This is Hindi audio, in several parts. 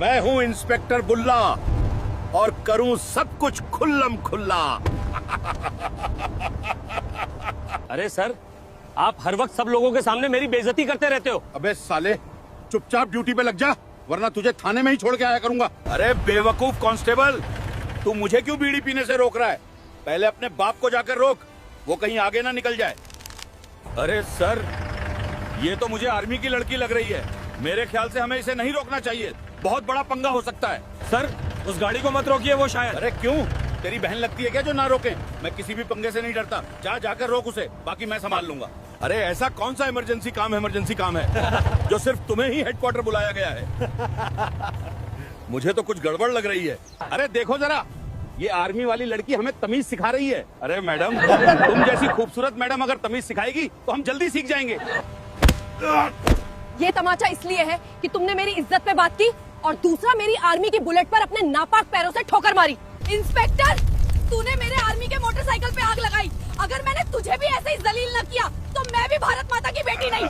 मैं हूँ इंस्पेक्टर बुल्ला और करूँ सब कुछ खुल्लम खुल्ला। अरे सर, आप हर वक्त सब लोगों के सामने मेरी बेइज्जती करते रहते हो। अबे साले, चुपचाप ड्यूटी पे लग जा, वरना तुझे थाने में ही छोड़ के आया करूंगा। अरे बेवकूफ कांस्टेबल, तू मुझे क्यों बीड़ी पीने से रोक रहा है? पहले अपने बाप को जाकर रोक, वो कहीं आगे ना निकल जाए। अरे सर, ये तो मुझे आर्मी की लड़की लग रही है। मेरे ख्याल से हमें इसे नहीं रोकना चाहिए, बहुत बड़ा पंगा हो सकता है। सर, उस गाड़ी को मत रोकिए, वो शायद। अरे क्यों? तेरी बहन लगती है क्या जो ना रोके? मैं किसी भी पंगे से नहीं डरता। जाकर रोक उसे, बाकी मैं संभाल लूंगा। अरे ऐसा कौन सा इमरजेंसी काम है जो सिर्फ तुम्हें ही हेडक्वार्टर बुलाया गया है? मुझे तो कुछ गड़बड़ लग रही है। अरे देखो जरा, ये आर्मी वाली लड़की हमें तमीज सिखा रही है। अरे मैडम, तुम जैसी खूबसूरत मैडम अगर तमीज सिखाएगी तो हम जल्दी सीख जाएंगे। ये तमाचा इसलिए है कि तुमने मेरी इज्जत पे बात की और दूसरा मेरी आर्मी की बुलेट पर अपने नापाक पैरों से ठोकर मारी। इंस्पेक्टर, तूने मेरे आर्मी के मोटरसाइकिल पे आग लगाई। अगर मैंने तुझे भी ऐसे ही जलील न किया तो मैं भी भारत माता की बेटी नहीं।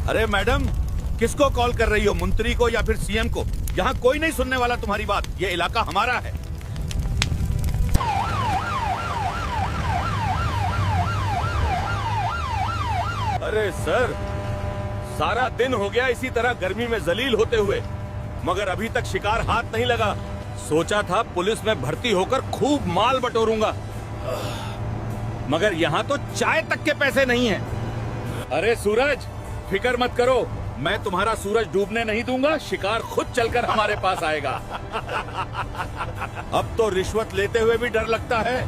अरे मैडम, किसको कॉल कर रही हो? मंत्री को या फिर सीएम को? यहाँ कोई नहीं सुनने वाला तुम्हारी बात। ये इलाका हमारा है। अरे सर, सारा दिन हो गया इसी तरह गर्मी में जलील होते हुए, मगर अभी तक शिकार हाथ नहीं लगा। सोचा था पुलिस में भर्ती होकर खूब माल बटोरूंगा, मगर यहाँ तो चाय तक के पैसे नहीं हैं। अरे सूरज, फिक्र मत करो, मैं तुम्हारा सूरज डूबने नहीं दूंगा। शिकार खुद चलकर हमारे पास आएगा। अब तो रिश्वत लेते हुए भी डर लगता है,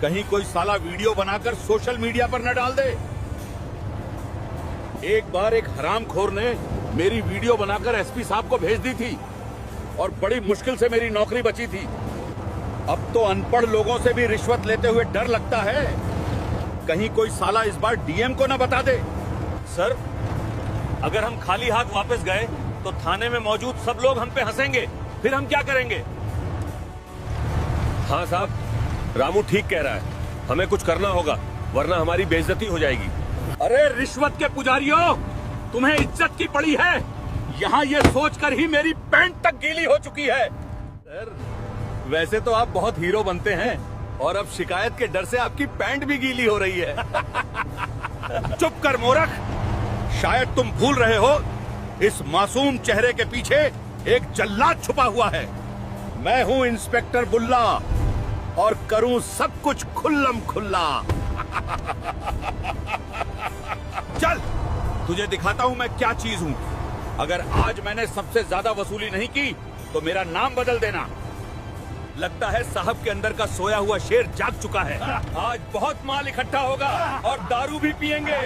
कहीं कोई साला वीडियो बनाकर सोशल मीडिया पर न डाल दे। एक बार एक हरामखोर ने मेरी वीडियो बनाकर एसपी साहब को भेज दी थी और बड़ी मुश्किल से मेरी नौकरी बची थी। अब तो अनपढ़ लोगों से भी रिश्वत लेते हुए डर लगता है, कहीं कोई साला इस बार डीएम को न बता दे। सर, अगर हम खाली हाथ वापस गए तो थाने में मौजूद सब लोग हम पे हंसेंगे, फिर हम क्या करेंगे? हाँ साहब, रामू ठीक कह रहा है, हमें कुछ करना होगा, वरना हमारी बेइज्जती हो जाएगी। अरे रिश्वत के पुजारियों, तुम्हें इज्जत की पड़ी है। यहाँ ये सोचकर ही मेरी पैंट तक गीली हो चुकी है। सर, वैसे तो आप बहुत हीरो बनते हैं और अब शिकायत के डर से आपकी पैंट भी गीली हो रही है। चुप कर मूर्ख, शायद तुम भूल रहे हो, इस मासूम चेहरे के पीछे एक जल्लाद छुपा हुआ है। मैं हूँ इंस्पेक्टर बुल्ला और करूँ सब कुछ खुल्लम खुल्ला। चल, तुझे दिखाता हूँ मैं क्या चीज हूँ। अगर आज मैंने सबसे ज्यादा वसूली नहीं की तो मेरा नाम बदल देना। लगता है साहब के अंदर का सोया हुआ शेर जाग चुका है। आज बहुत माल इकट्ठा होगा और दारू भी पिएंगे।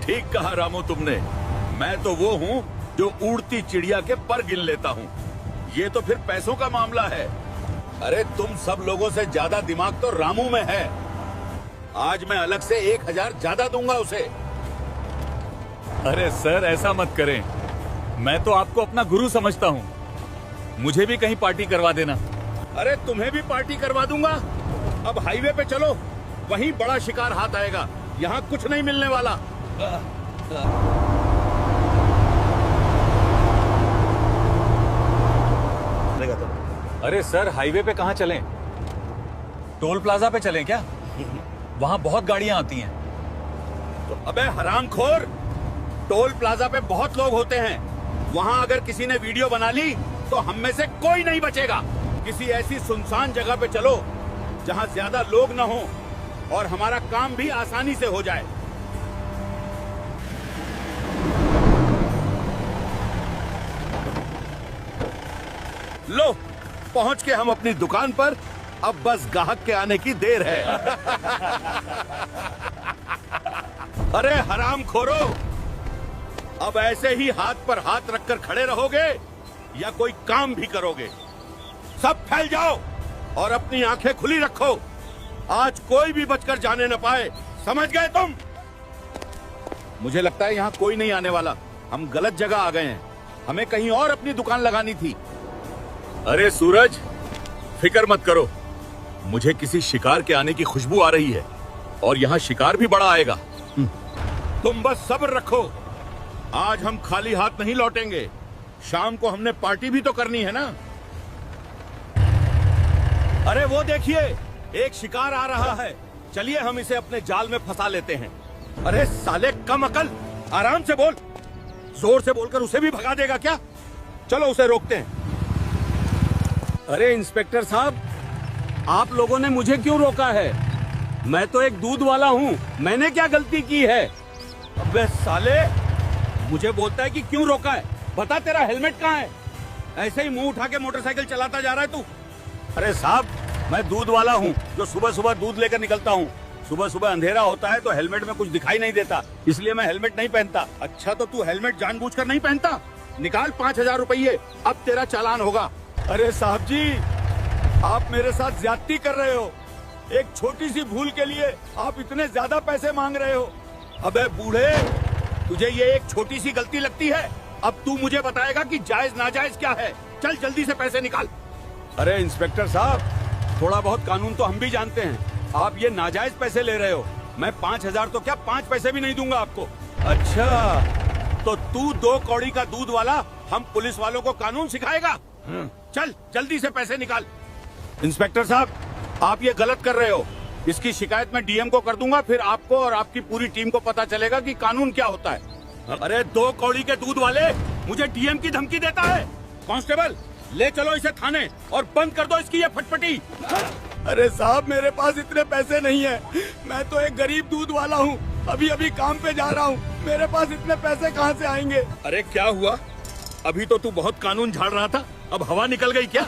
ठीक कहा रामू तुमने, मैं तो वो हूँ जो उड़ती चिड़िया के पर गिन लेता हूँ। ये तो फिर पैसों का मामला है। अरे तुम सब लोगों से ज्यादा दिमाग तो रामू में है। आज मैं अलग से 1000 ज्यादा दूंगा उसे। अरे सर, ऐसा मत करें, मैं तो आपको अपना गुरु समझता हूँ। मुझे भी कहीं पार्टी करवा देना। अरे तुम्हें भी पार्टी करवा दूंगा। अब हाईवे पे चलो, वहीं बड़ा शिकार हाथ आएगा। यहाँ कुछ नहीं मिलने वाला। अरे सर, हाईवे पे कहाँ चलें? टोल प्लाजा पे चलें क्या? वहाँ बहुत गाड़ियाँ आती हैं। तो अबे हरामखोर, टोल प्लाजा पे बहुत लोग होते हैं। वहाँ अगर किसी ने वीडियो बना ली तो हम में से कोई नहीं बचेगा। किसी ऐसी सुनसान जगह पे चलो जहाँ ज्यादा लोग न हो और हमारा काम भी आसानी से हो जाए। लो, पहुंच के हम अपनी दुकान पर। अब बस ग्राहक के आने की देर है। अरे हरामखोरो, अब ऐसे ही हाथ पर हाथ रखकर खड़े रहोगे या कोई काम भी करोगे? सब फैल जाओ और अपनी आंखें खुली रखो। आज कोई भी बचकर जाने न पाए, समझ गए तुम? मुझे लगता है यहाँ कोई नहीं आने वाला। हम गलत जगह आ गए हैं, हमें कहीं और अपनी दुकान लगानी थी। अरे सूरज, फिक्र मत करो, मुझे किसी शिकार के आने की खुशबू आ रही है और यहाँ शिकार भी बड़ा आएगा। तुम बस सब्र रखो, आज हम खाली हाथ नहीं लौटेंगे। शाम को हमने पार्टी भी तो करनी है ना। अरे वो देखिए, एक शिकार आ रहा है, चलिए हम इसे अपने जाल में फंसा लेते हैं। अरे साले कम अकल, आराम से बोल, जोर से बोलकर उसे भी भगा देगा क्या? चलो उसे रोकते हैं। अरे इंस्पेक्टर साहब, आप लोगों ने मुझे क्यों रोका है? मैं तो एक दूध वाला हूँ, मैंने क्या गलती की है? अबे साले, मुझे बोलता है कि क्यों रोका है? बता, तेरा हेलमेट कहाँ है? ऐसे ही मुंह उठा के मोटरसाइकिल चलाता जा रहा है तू। अरे साहब, मैं दूध वाला हूँ जो सुबह सुबह दूध लेकर निकलता हूँ। सुबह सुबह अंधेरा होता है तो हेलमेट में कुछ दिखाई नहीं देता, इसलिए मैं हेलमेट नहीं पहनता। अच्छा, तो तू हेलमेट जानबूझकर नहीं पहनता? निकाल 5,000 रुपये, अब तेरा चालान होगा। अरे साहब जी, आप मेरे साथ ज्यादती कर रहे हो। एक छोटी सी भूल के लिए आप इतने ज्यादा पैसे मांग रहे हो। अबे बूढ़े, तुझे ये एक छोटी सी गलती लगती है? अब तू मुझे बताएगा कि जायज नाजायज क्या है। चल जल्दी से पैसे निकाल। अरे इंस्पेक्टर साहब, थोड़ा बहुत कानून तो हम भी जानते हैं। आप ये नाजायज पैसे ले रहे हो। मैं 5,000 तो क्या 5 पैसे भी नहीं दूंगा आपको। अच्छा, तो तू 2 कौड़ी का दूध वाला हम पुलिस वालों को कानून सिखाएगा? चल जल्दी से पैसे निकाल। इंस्पेक्टर साहब, आप ये गलत कर रहे हो। इसकी शिकायत मैं डीएम को कर दूंगा, फिर आपको और आपकी पूरी टीम को पता चलेगा कि कानून क्या होता है। अरे 2 कौड़ी के दूध वाले मुझे डीएम की धमकी देता है। कांस्टेबल, ले चलो इसे थाने और बंद कर दो इसकी ये फटफटी। अरे साहब, मेरे पास इतने पैसे नहीं है, मैं तो एक गरीब दूध वाला हूँ, अभी अभी काम पे जा रहा हूँ, मेरे पास इतने पैसे कहाँ से आएंगे? अरे क्या हुआ? अभी तो तू बहुत कानून झाड़ रहा था, अब हवा निकल गई क्या?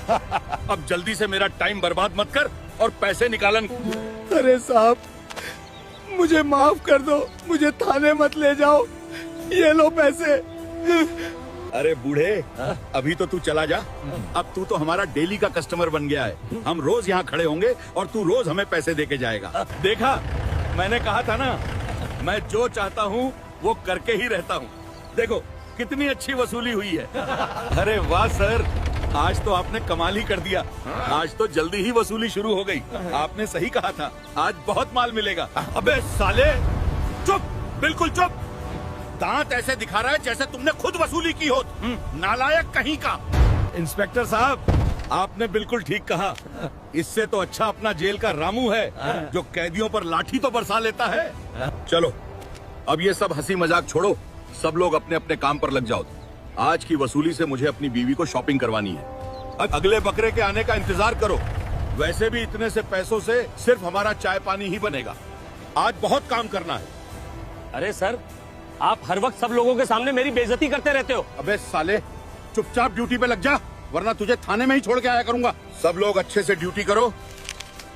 अब जल्दी से मेरा टाइम बर्बाद मत कर और पैसे निकालन। अरे साहब, मुझे माफ कर दो, मुझे थाने मत ले जाओ, ये लो पैसे। अरे बूढ़े, अभी तो तू चला जा, अब तू तो हमारा डेली का कस्टमर बन गया है। हम रोज यहाँ खड़े होंगे और तू रोज हमें पैसे देके जाएगा। देखा, मैंने कहा था ना, मैं जो चाहता हूँ वो करके ही रहता हूँ। देखो कितनी अच्छी वसूली हुई है। अरे वाह सर, आज तो आपने कमाल ही कर दिया। आज तो जल्दी ही वसूली शुरू हो गई। आपने सही कहा था, आज बहुत माल मिलेगा। अबे साले, चुप, बिल्कुल चुप। दांत ऐसे दिखा रहा है जैसे तुमने खुद वसूली की हो। नालायक कहीं का। इंस्पेक्टर साहब, आपने बिल्कुल ठीक कहा। इससे तो अच्छा अपना जेल का रामू है जो कैदियों पर लाठी तो बरसा लेता है। चलो, अब ये सब हंसी मजाक छोड़ो, सब लोग अपने अपने काम पर लग जाओ। आज की वसूली से मुझे अपनी बीवी को शॉपिंग करवानी है। अगले बकरे के आने का इंतजार करो। वैसे भी इतने से पैसों से सिर्फ हमारा चाय पानी ही बनेगा। आज बहुत काम करना है। अरे सर, आप हर वक्त सब लोगों के सामने मेरी बेइज्जती करते रहते हो। अबे साले, चुपचाप ड्यूटी पे लग जा, वरना तुझे थाने में ही छोड़ के आया करूंगा। सब लोग अच्छे से ड्यूटी करो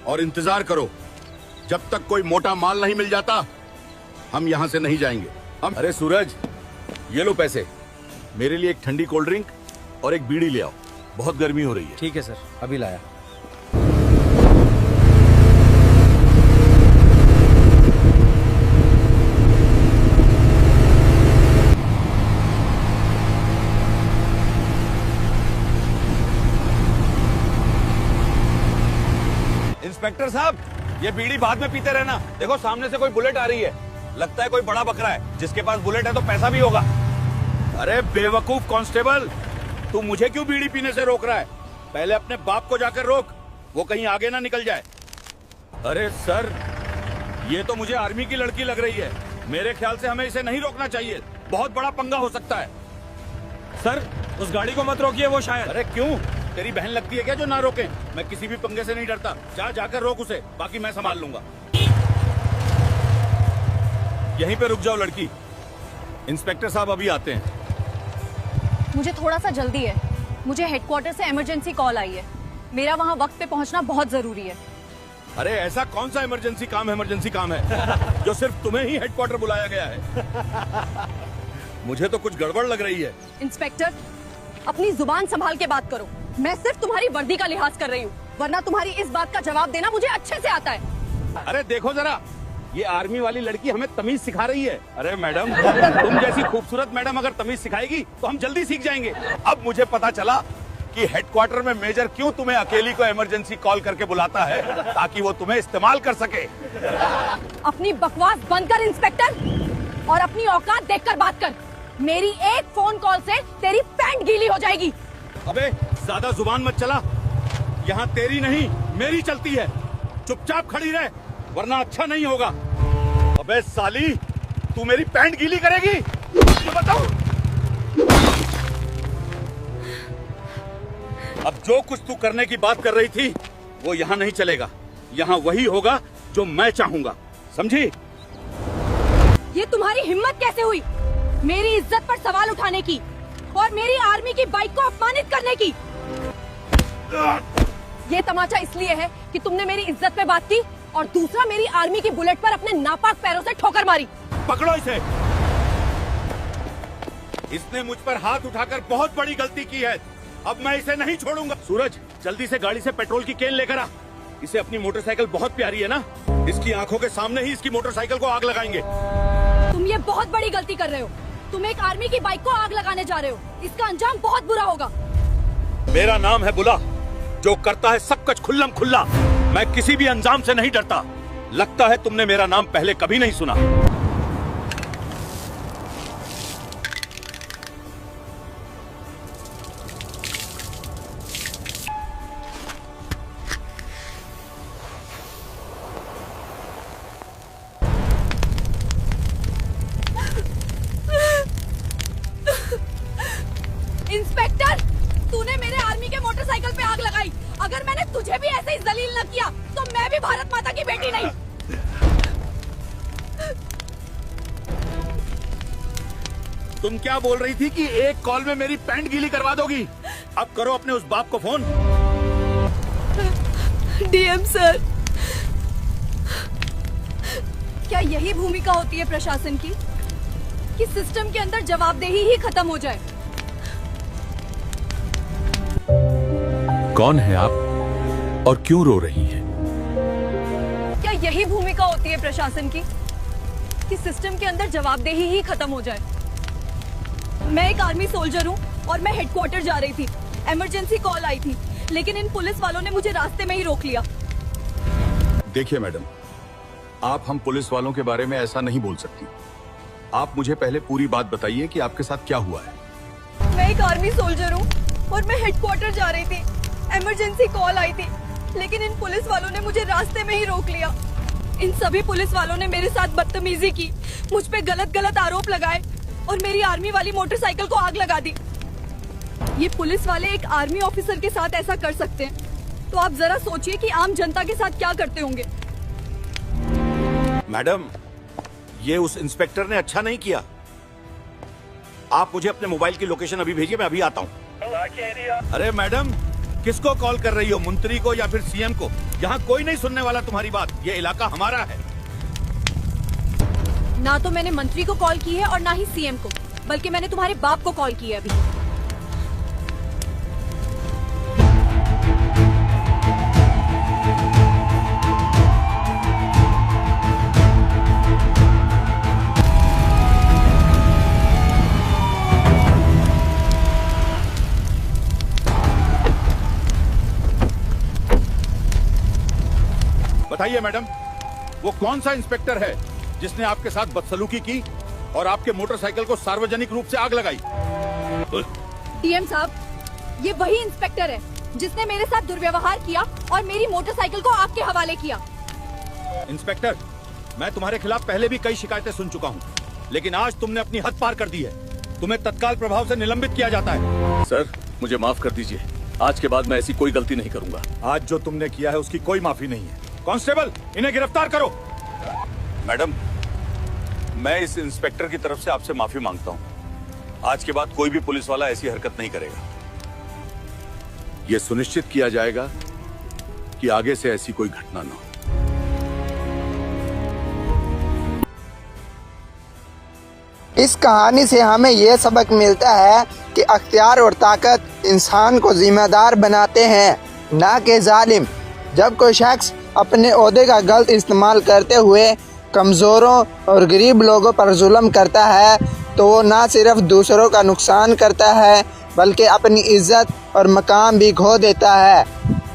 और इंतजार करो। जब तक कोई मोटा माल नहीं मिल जाता, हम यहाँ से नहीं जाएंगे। अरे सूरज, ये लो पैसे। मेरे लिए एक ठंडी कोल्ड ड्रिंक और एक बीड़ी ले आओ, बहुत गर्मी हो रही है। ठीक है सर, अभी लाया। इंस्पेक्टर साहब, ये बीड़ी बाद में पीते रहना। देखो सामने से कोई बुलेट आ रही है, लगता है कोई बड़ा बकरा है। जिसके पास बुलेट है तो पैसा भी होगा। अरे बेवकूफ कांस्टेबल, तू मुझे क्यों बीड़ी पीने से रोक रहा है? पहले अपने बाप को जाकर रोक, वो कहीं आगे ना निकल जाए। अरे सर, ये तो मुझे आर्मी की लड़की लग रही है। मेरे ख्याल से हमें इसे नहीं रोकना चाहिए, बहुत बड़ा पंगा हो सकता है। सर, उस गाड़ी को मत रोकिए, वो शायद। अरे क्यों? तेरी बहन लगती है क्या जो ना रोके? मैं किसी भी पंगे से नहीं डरता। जाकर रोक उसे, बाकी मैं संभाल लूंगा। यहीं पे रुक जाओ लड़की, इंस्पेक्टर साहब अभी आते हैं। मुझे थोड़ा सा जल्दी है, मुझे हेडक्वार्टर से इमरजेंसी कॉल आई है। मेरा वहाँ वक्त पे पहुँचना बहुत जरूरी है। अरे ऐसा कौन सा इमरजेंसी काम है जो सिर्फ तुम्हें ही हेडक्वार्टर बुलाया गया है? मुझे तो कुछ गड़बड़ लग रही है। इंस्पेक्टर, अपनी जुबान संभाल के बात करो। मैं सिर्फ तुम्हारी वर्दी का लिहाज कर रही हूँ, वरना तुम्हारी इस बात का जवाब देना मुझे अच्छे से आता है। अरे देखो जरा, ये आर्मी वाली लड़की हमें तमीज सिखा रही है। अरे मैडम, तुम जैसी खूबसूरत मैडम अगर तमीज सिखाएगी तो हम जल्दी सीख जाएंगे। अब मुझे पता चला कि हेडक्वार्टर में मेजर क्यों तुम्हें अकेली को इमरजेंसी कॉल करके बुलाता है, ताकि वो तुम्हें इस्तेमाल कर सके। अपनी बकवास बंद कर इंस्पेक्टर, और अपनी औकात देखकर बात कर। मेरी एक फोन कॉल से तेरी पैंट गीली हो जाएगी। अबे ज्यादा जुबान मत चला, यहाँ तेरी नहीं मेरी चलती है। चुपचाप खड़ी रह वरना अच्छा नहीं होगा। अबे साली, तू मेरी पैंट गीली करेगी तो बताऊं? अब जो कुछ तू करने की बात कर रही थी वो यहाँ नहीं चलेगा। यहाँ वही होगा जो मैं चाहूंगा, समझी? ये तुम्हारी हिम्मत कैसे हुई मेरी इज्जत पर सवाल उठाने की और मेरी आर्मी की बाइक को अपमानित करने की? ये तमाचा इसलिए है कि तुमने मेरी इज्जत पे बात की और दूसरा मेरी आर्मी की बुलेट पर अपने नापाक पैरों से ठोकर मारी। पकड़ो इसे। इसने मुझ पर हाथ उठाकर बहुत बड़ी गलती की है। अब मैं इसे नहीं छोड़ूंगा। सूरज, जल्दी से गाड़ी से पेट्रोल की केन लेकर आ। इसे अपनी मोटरसाइकिल बहुत प्यारी है ना, इसकी आंखों के सामने ही इसकी मोटरसाइकिल को आग लगाएंगे। तुम ये बहुत बड़ी गलती कर रहे हो। तुम एक आर्मी की बाइक को आग लगाने जा रहे हो। इसका अंजाम बहुत बुरा होगा। मेरा नाम है बुला, जो करता है सब कुछ खुल्लम खुल्ला। मैं किसी भी अंजाम से नहीं डरता। लगता है तुमने मेरा नाम पहले कभी नहीं सुना। इंस्पेक्टर, तूने मेरे आर्मी के मोटरसाइकिल पे आग लगाई। अगर मैंने तुझे भी ऐसे ही जलील न किया तो मैं भी भारत माता की बेटी नहीं। तुम क्या बोल रही थी कि एक कॉल में मेरी पैंट गीली करवा दोगी? अब करो अपने उस बाप को फोन। डीएम सर, क्या यही भूमिका होती है प्रशासन की कि सिस्टम के अंदर जवाबदेही ही खत्म हो जाए? कौन है आप और क्यों रो रही हैं? क्या यही भूमिका होती है प्रशासन की कि सिस्टम के अंदर जवाबदेही ही खत्म हो जाए? मैं एक आर्मी सोल्जर हूँ और मैं हेडक्वार्टर जा रही थी। इमरजेंसी कॉल आई थी, लेकिन इन पुलिस वालों ने मुझे रास्ते में ही रोक लिया। देखिए मैडम, आप हम पुलिस वालों के बारे में ऐसा नहीं बोल सकती। आप मुझे पहले पूरी बात बताइए कि आपके साथ क्या हुआ है। मैं एक आर्मी सोल्जर हूँ और मैं हेडक्वार्टर जा रही थी। इमरजेंसी कॉल आई थी, लेकिन इन पुलिस वालों ने मुझे रास्ते में ही रोक लिया। इन सभी पुलिस वालों ने मेरे साथ बदतमीजी की, मुझ पे गलत आरोप लगाए और मेरी आर्मी वाली मोटरसाइकिल को आग लगा दी। ये पुलिस वाले एक आर्मी ऑफिसर के साथ ऐसा कर सकते हैं, तो आप जरा सोचिए कि आम जनता के साथ क्या करते होंगे। मैडम, ये उस इंस्पेक्टर ने अच्छा नहीं किया। आप मुझे अपने मोबाइल की लोकेशन अभी भेजिए, मैं अभी आता हूँ। अरे मैडम, किसको कॉल कर रही हो? मंत्री को या फिर सीएम को? यहाँ कोई नहीं सुनने वाला तुम्हारी बात। ये इलाका हमारा है। ना तो मैंने मंत्री को कॉल की है और ना ही सीएम को, बल्कि मैंने तुम्हारे बाप को कॉल की है अभी। बताइए मैडम, वो कौन सा इंस्पेक्टर है जिसने आपके साथ बदसलूकी की और आपके मोटरसाइकिल को सार्वजनिक रूप से आग लगाई? डीएम साहब, ये वही इंस्पेक्टर है जिसने मेरे साथ दुर्व्यवहार किया और मेरी मोटरसाइकिल को आग के हवाले किया। इंस्पेक्टर, मैं तुम्हारे खिलाफ पहले भी कई शिकायतें सुन चुका हूँ, लेकिन आज तुमने अपनी हद पार कर दी है। तुम्हें तत्काल प्रभाव से निलंबित किया जाता है। सर, मुझे माफ कर दीजिए। आज के बाद मैं ऐसी कोई गलती नहीं करूंगा। आज जो तुमने किया है उसकी कोई माफी नहीं है। कांस्टेबल, इन्हें गिरफ्तार करो। मैडम, मैं इस इंस्पेक्टर की तरफ से आपसे माफी मांगता हूं। आज के बाद कोई भी पुलिस वाला ऐसी हरकत नहीं करेगा। यह सुनिश्चित किया जाएगा कि आगे से ऐसी कोई घटना न हो। इस कहानी से हमें यह सबक मिलता है कि अख्तियार और ताकत इंसान को जिम्मेदार बनाते हैं, ना कि जालिम। जब कोई शख्स अपने ओहदे का गलत इस्तेमाल करते हुए कमज़ोरों और गरीब लोगों पर जुल्म करता है, तो वो ना सिर्फ दूसरों का नुकसान करता है बल्कि अपनी इज्जत और मकाम भी खो देता है।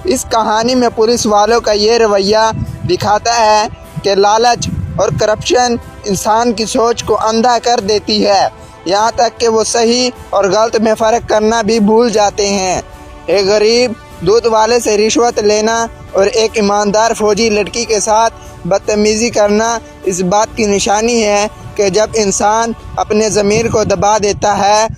इस कहानी में पुलिस वालों का ये रवैया दिखाता है कि लालच और करप्शन इंसान की सोच को अंधा कर देती है, यहाँ तक कि वो सही और गलत में फ़र्क करना भी भूल जाते हैं। एक गरीब दूध वाले से रिश्वत लेना और एक ईमानदार फौजी लड़की के साथ बदतमीज़ी करना इस बात की निशानी है कि जब इंसान अपने ज़मीर को दबा देता है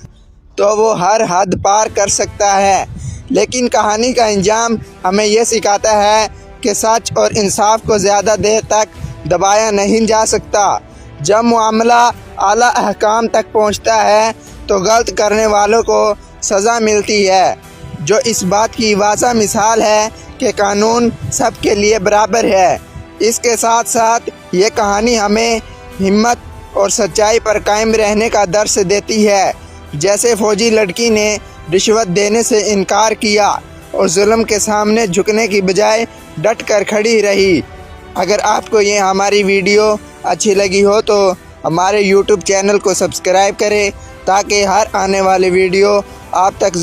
तो वो हर हद पार कर सकता है। लेकिन कहानी का अंजाम हमें यह सिखाता है कि सच और इंसाफ को ज़्यादा देर तक दबाया नहीं जा सकता। जब मामला आला अहकाम तक पहुंचता है तो गलत करने वालों को सज़ा मिलती है, जो इस बात की वाज़ह मिसाल है कि कानून सबके लिए बराबर है। इसके साथ साथ ये कहानी हमें हिम्मत और सच्चाई पर कायम रहने का दर्स देती है। जैसे फ़ौजी लड़की ने रिश्वत देने से इनकार किया और जुल्म के सामने झुकने की बजाय डट कर खड़ी रही। अगर आपको ये हमारी वीडियो अच्छी लगी हो तो हमारे YouTube चैनल को सब्सक्राइब करें ताकि हर आने वाली वीडियो आप तक